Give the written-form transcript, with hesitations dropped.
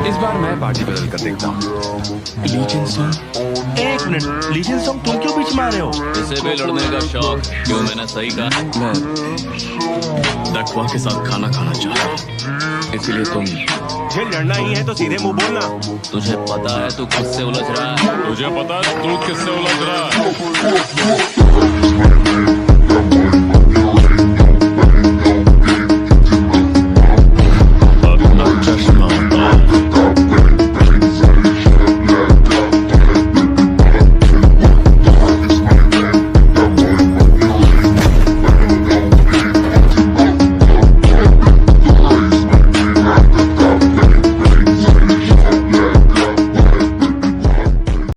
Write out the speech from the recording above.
इस बार मैं पार्टी बदल कर देखता हूँ। Legend song. एक मिनट, लीजेंड सॉन्ग तुम क्यों बीच में आ रहे हो? इसे भी लड़ने का शौक, क्यों मैंने सही कहा? मैं तकवा के साथ खाना खाना चाहता हूँ, इसलिए तुम तुझे लड़ना ही है तो सीधे मुंह बोलना। तुझे पता है तू किससे उलझ रहा है? तुझे पता है तू किससे उलझ रहा है?